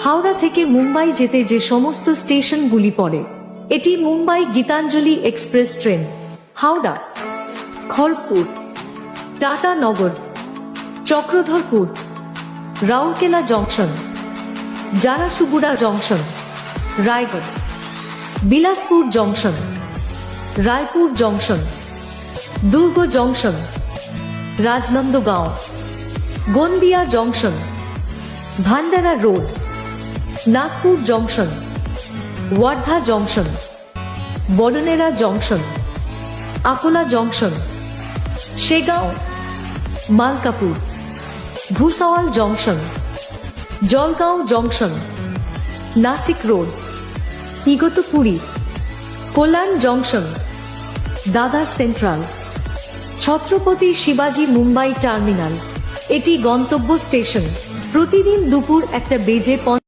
হাওড়া থেকে মুম্বাই যেতে যে সমস্ত স্টেশনগুলি পড়ে, এটি Mumbai Gitanjali express train. Howrah, Kharagpur, Tatanagar, Chakradharpur, Rourkela junction, Jharsuguda junction, Raigarh, Bilaspur junction, Raipur junction, Durg junction, Rajnandgaon, Gondia junction, Bhandara road, Nagpur junction, Wardha junction, Badnera junction, Akola junction, Shegaon, Malkapur, Bhusawal junction, Jalgaon junction, Nashik road, Igatpuri, Kalyan junction, Dadar central, Chhatrapati শিবাজি মুম্বাই টার্মিনাল। এটি গন্তব্য স্টেশন। প্রতিদিন দুপুর 1:50